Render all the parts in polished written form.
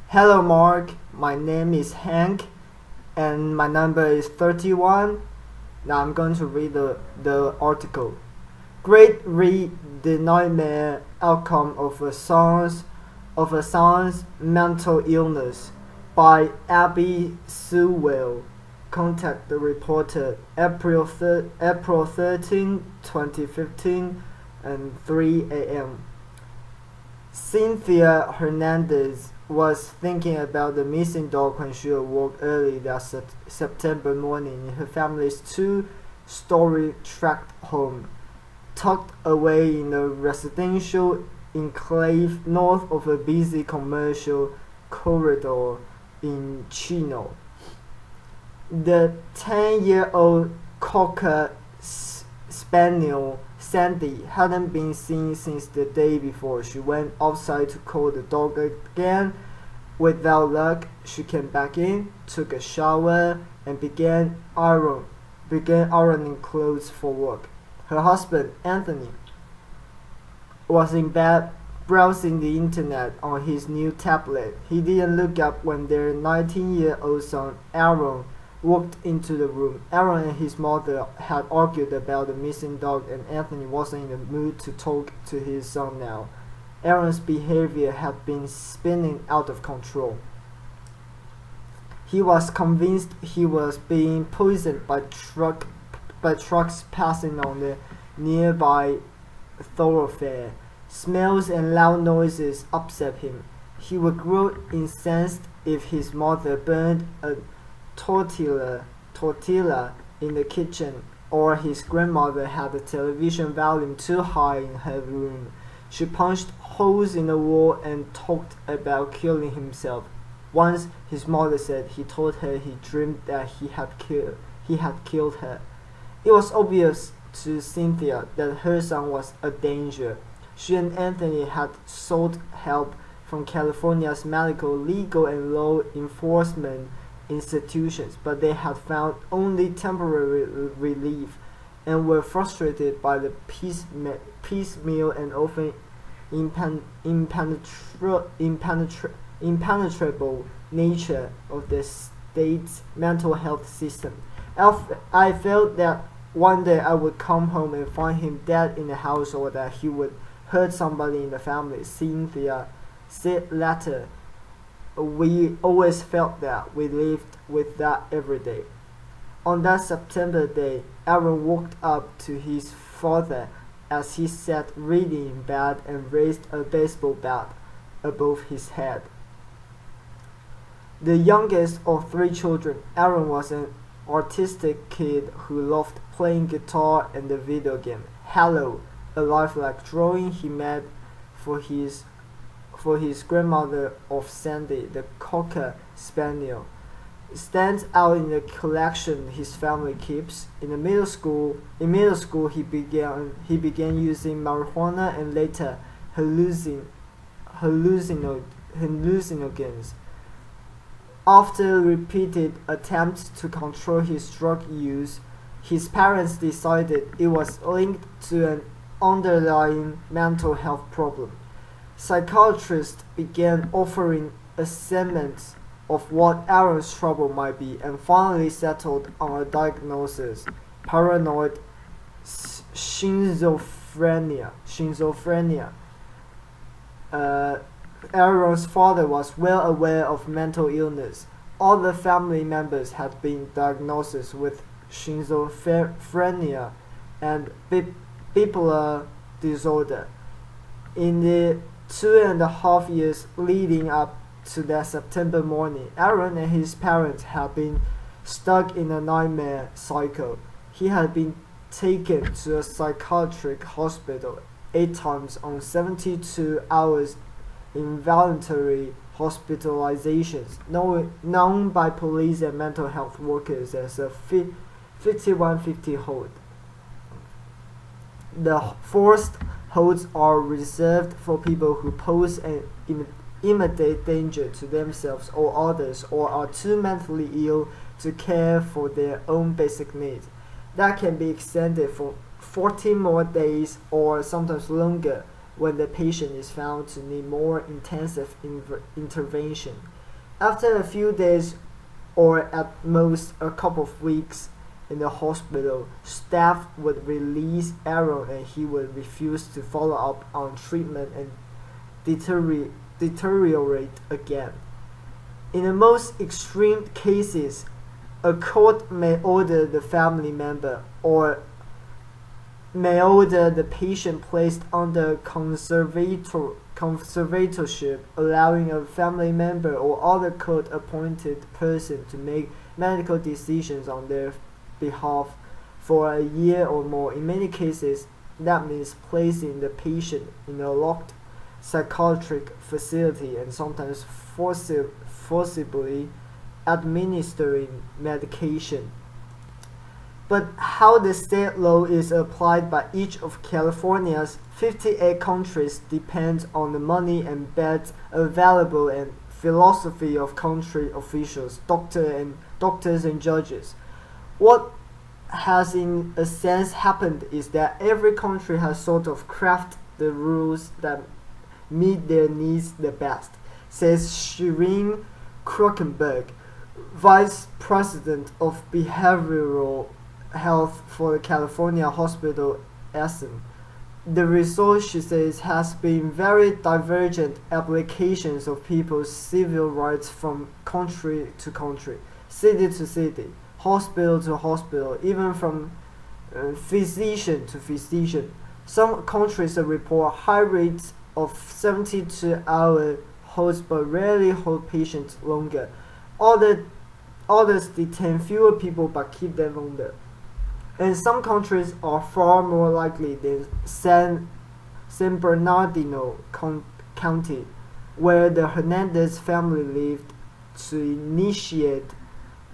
Hello, Mark. My name is Hank, and my number is 31. Now I'm going to read the article. Great read the nightmare outcome of a son's mental illness by Abby Sewell. Contact the reporter April 13, 2015 and 3 a.m. Cynthia Hernandez was thinking about the missing dog when she awoke early that September morning in her family's two-story tract home, tucked away in a residential enclave north of a busy commercial corridor in Chino. The 10-year-old Cocker Spaniel Sandy hadn't been seen since the day before. She went outside to call the dog again. Without luck, she came back in, took a shower, and began ironing clothes for work. Her husband, Anthony, was in bed browsing the internet on his new tablet. He didn't look up when their 19-year-old son, Aaron, walked into the room. Aaron and his mother had argued about the missing dog, and Anthony wasn't in the mood to talk to his son now. Aaron's behavior had been spinning out of control. He was convinced he was being poisoned by trucks passing on the nearby thoroughfare. Smells and loud noises upset him. He would grow incensed if his mother burned a tortilla in the kitchen, or his grandmother had the television volume too high in her room. She punched holes in the wall and talked about killing himself. Once his mother said he told her he dreamed that he had killed her. It was obvious to Cynthia that her son was a danger. She and Anthony had sought help from California's medical, legal, and law enforcement institutions, but they had found only temporary relief and were frustrated by the piecemeal and often impenetrable nature of the state's mental health system. I felt that one day I would come home and find him dead in the house, or that he would hurt somebody in the family, Cynthia said later. We always felt that. We lived with that every day. On that September day, Aaron walked up to his father as he sat reading in bed and raised a baseball bat above his head. The youngest of three children, Aaron was an artistic kid who loved playing guitar and the video game Halo, a lifelike drawing he made for his grandmother of Sandy, the Cocker Spaniel. It stands out in the collection his family keeps. In middle school, he began using marijuana and later hallucinogens. After repeated attempts to control his drug use, his parents decided it was linked to an underlying mental health problem. Psychiatrists began offering assessments of what Aaron's trouble might be, and finally settled on a diagnosis: paranoid schizophrenia. Aaron's father was well aware of mental illness. All the family members had been diagnosed with schizophrenia and bipolar disorder. In the 2.5 years leading up to that September morning, Aaron and his parents had been stuck in a nightmare cycle. He had been taken to a psychiatric hospital 8 times on 72 hours involuntary hospitalizations, known by police and mental health workers as a 5150 hold. The forced holds are reserved for people who pose an immediate danger to themselves or others, or are too mentally ill to care for their own basic needs. That can be extended for 14 more days or sometimes longer. when the patient is found to need more intensive intervention. After a few days or at most a couple of weeks in the hospital, staff would release Aaron and he would refuse to follow up on treatment and deteriorate again. In the most extreme cases, a court may order the family member or may order the patient placed under conservatorship, allowing a family member or other court-appointed person to make medical decisions on their behalf for a year or more. In many cases, that means placing the patient in a locked psychiatric facility and sometimes forcibly administering medication. But how the state law is applied by each of California's 58 counties depends on the money and beds available and philosophy of country officials, doctors and judges. What has in a sense happened is that every country has sort of crafted the rules that meet their needs the best, says Shireen Kronenberg, Vice President of Behavioral Health for the California Hospital Essen. The result, she says, has been very divergent applications of people's civil rights from country to country, city to city, hospital to hospital, even from physician to physician. Some countries report high rates of 72-hour holds but rarely hold patients longer. Others detain fewer people but keep them longer. And some countries are far more likely than San Bernardino County, where the Hernandez family lived, to initiate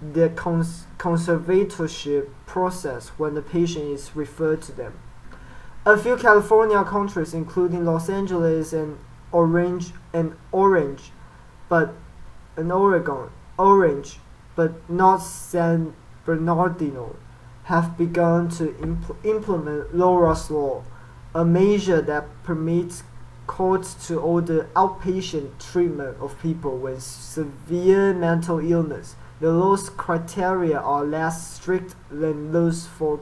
the conservatorship process when the patient is referred to them. A few California countries, including Los Angeles and Orange, but not San Bernardino, have begun to implement Laura's Law, a measure that permits courts to order outpatient treatment of people with severe mental illness. The law's criteria are less strict than those for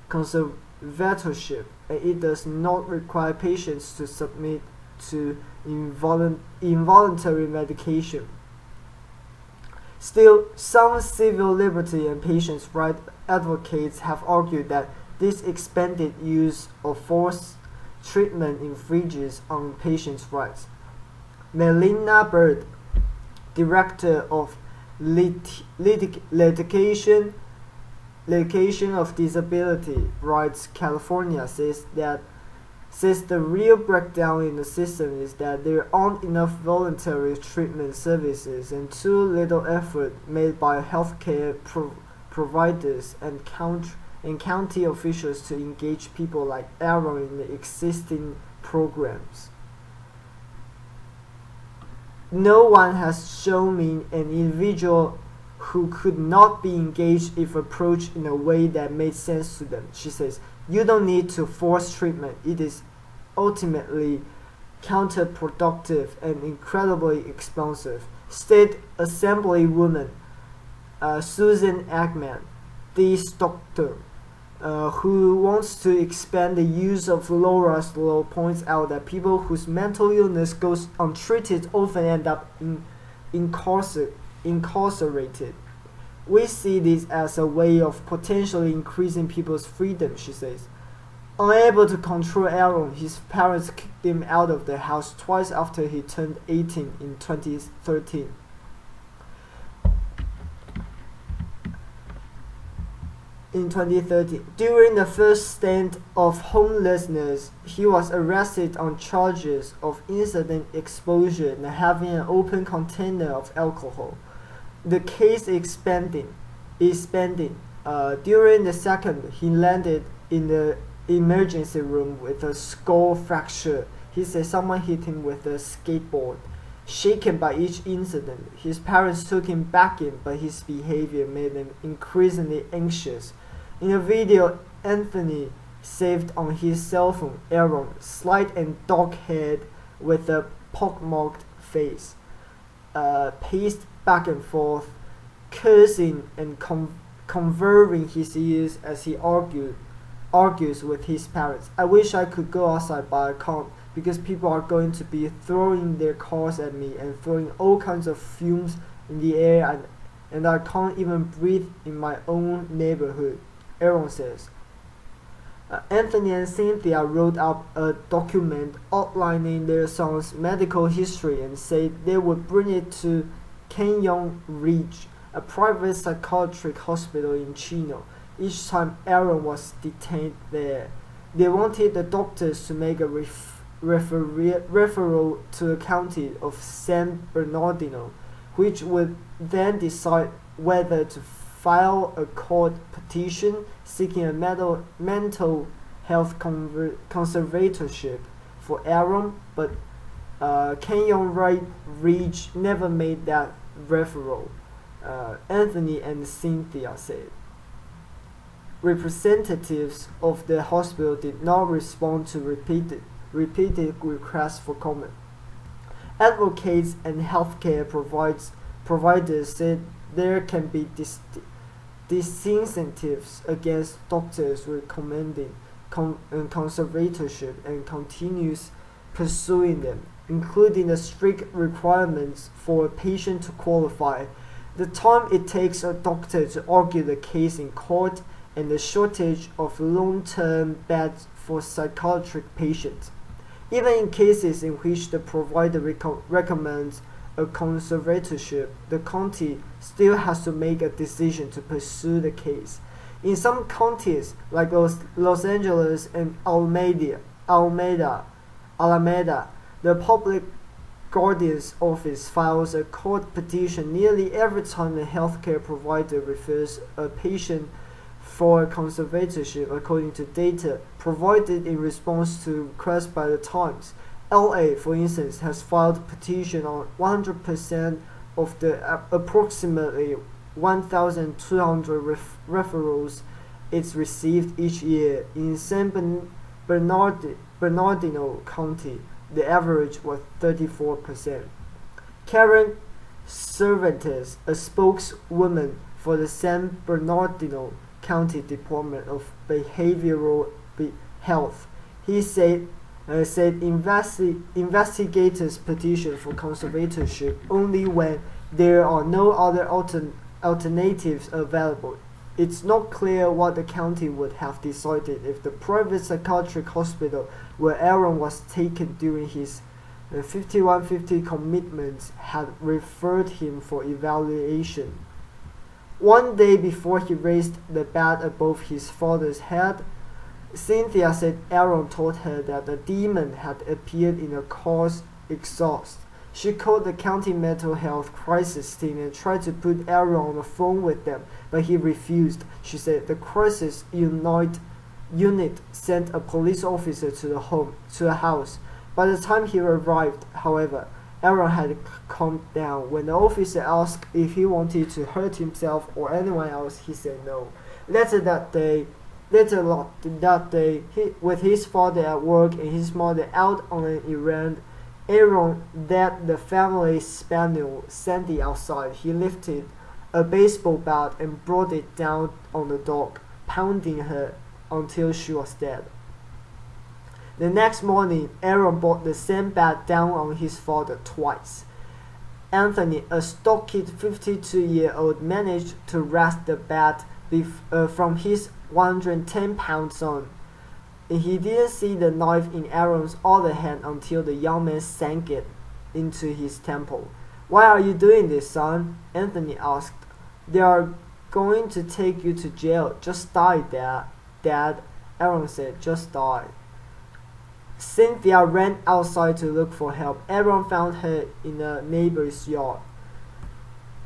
conservatorship, and it does not require patients to submit to involuntary medication. Still, some civil liberty and patients' rights advocates have argued that this expanded use of forced treatment infringes on patients' rights. Melina Bird, director of litigation of Disability Rights California, says the real breakdown in the system is that there aren't enough voluntary treatment services and too little effort made by healthcare providers and county officials to engage people like Aaron in the existing programs. No one has shown me an individual who could not be engaged if approached in a way that made sense to them, she says. You don't need to force treatment. It is ultimately counterproductive and incredibly expensive. State Assemblywoman Susan Eggman, this doctor, who wants to expand the use of Laura's Law, points out that people whose mental illness goes untreated often end up incarcerated. We see this as a way of potentially increasing people's freedom, she says. Unable to control Aaron, his parents kicked him out of the house twice after he turned 18 in 2013. During the first stint of homelessness, he was arrested on charges of incident exposure and having an open container of alcohol. The case expanding. During the second, he landed in the emergency room with a skull fracture. He said someone hit him with a skateboard. Shaken by each incident, his parents took him back in, but his behavior made him increasingly anxious. In a video, Anthony saved on his cell phone. Aaron, slight and dark-haired with a pockmarked face, paced back and forth, cursing and covering his ears as he argues with his parents. I wish I could go outside, but I can't because people are going to be throwing their cars at me and throwing all kinds of fumes in the air, and I can't even breathe in my own neighborhood, Aaron says. Anthony and Cynthia wrote up a document outlining their son's medical history and said they would bring it to Kenyon Ridge, a private psychiatric hospital in Chino, each time Aaron was detained there. They wanted the doctors to make a referral to the county of San Bernardino, which would then decide whether to file a court petition seeking a mental health conservatorship for Aaron, but Kenyon Ridge never made that referral, Anthony and Cynthia said. Representatives of the hospital did not respond to repeated requests for comment. Advocates and healthcare providers said there can be disincentives against doctors recommending conservatorship and continues pursuing them, including the strict requirements for a patient to qualify, the time it takes a doctor to argue the case in court, and the shortage of long-term beds for psychiatric patients. Even in cases in which the provider recommends a conservatorship, the county still has to make a decision to pursue the case. In some counties, like Los Angeles and Alameda, the Public Guardian's Office files a court petition nearly every time a healthcare provider refers a patient for conservatorship, according to data provided in response to requests by the Times. LA, for instance, has filed a petition on 100% of the approximately 1,200 referrals it's received each year. In San Bernardino County, the average was 34%. Karen Cervantes, a spokeswoman for the San Bernardino County Department of Behavioral Health, said investigators petition for conservatorship only when there are no other alternatives available. It's not clear what the county would have decided if the private psychiatric hospital where Aaron was taken during his 5150 commitments had referred him for evaluation. One day before he raised the bat above his father's head, Cynthia said Aaron told her that a demon had appeared in a car's exhaust. She called the county mental health crisis team and tried to put Aaron on the phone with them, but he refused. She said the crisis unit sent a police officer to the house. By the time he arrived, however, Aaron had calmed down. When the officer asked if he wanted to hurt himself or anyone else, he said no. Later that day, with his father at work and his mother out on an errand, Aaron led the family spaniel Sandy outside. He lifted a baseball bat and brought it down on the dog, pounding her until she was dead. The next morning, Aaron brought the same bat down on his father twice. Anthony, a stocky 52-year-old, managed to wrest the bat from his 110-pound son. He didn't see the knife in Aaron's other hand until the young man sank it into his temple. "Why are you doing this, son?" Anthony asked. "They are going to take you to jail. Just die, Dad," Aaron said. "Just die." Cynthia ran outside to look for help. Aaron found her in a neighbor's yard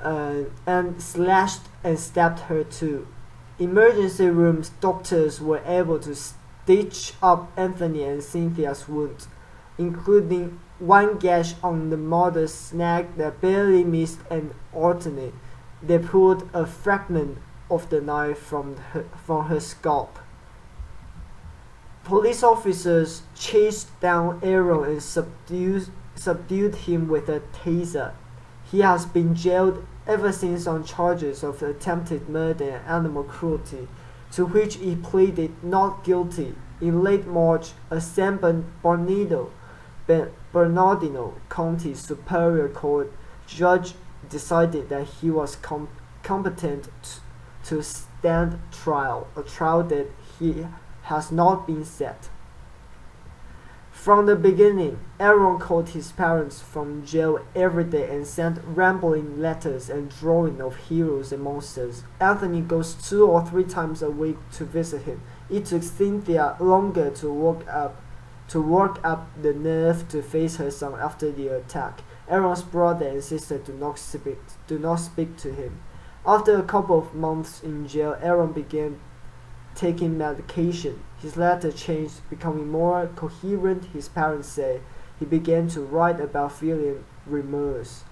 and slashed and stabbed her too. Emergency rooms doctors were able to stitch up Anthony and Cynthia's wounds, including one gash on the mother's neck that barely missed an artery. They pulled a fragment of the knife from her scalp. Police officers chased down Aaron and subdued him with a taser. He has been jailed ever since on charges of attempted murder and animal cruelty, to which he pleaded not guilty. In late March, a San Bernardino County Superior Court judge decided that he was competent to stand trial, a trial that he has not been set. From the beginning, Aaron called his parents from jail every day and sent rambling letters and drawings of heroes and monsters. Anthony goes 2 or 3 times a week to visit him. It took Cynthia longer to work up the nerve to face her son after the attack. Aaron's brother and sister do not speak to him. After a couple of months in jail, Aaron began taking medication. His letter changed, becoming more coherent. His parents say he began to write about feeling remorse.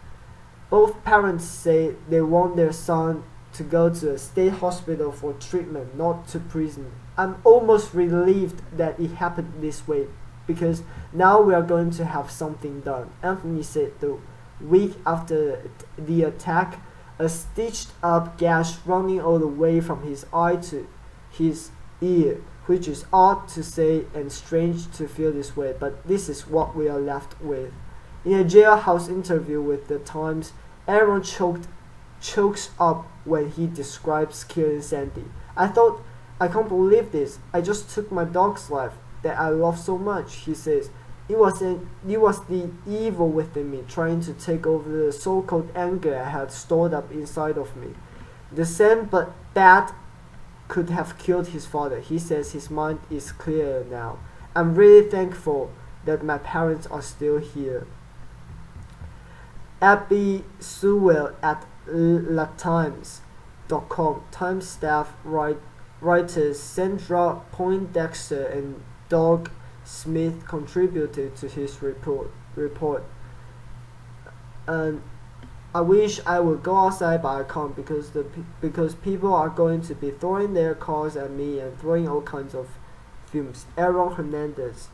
Both parents say they want their son to go to a state hospital for treatment, not to prison. I'm almost relieved that it happened this way, because now we are going to have something done, Anthony said the week after the attack, a stitched up gash running all the way from his eye to his ear, which is odd to say and strange to feel this way, but this is what we are left with. In a jailhouse interview with the Times, Aaron chokes up when he describes killing Sandy. I thought, I can't believe this. I just took my dog's life that I love so much, he says. It was the evil within me trying to take over the so-called anger I had stored up inside of me. The same but bad could have killed his father. He says his mind is clearer now. I'm really thankful that my parents are still here. Abby Sewell at LaTimes.com. Times staff writers Sandra Poindexter and Doug Smith contributed to his report. And I wish I would go outside, but I can't because people are going to be throwing their cars at me and throwing all kinds of fumes. Aaron Hernandez.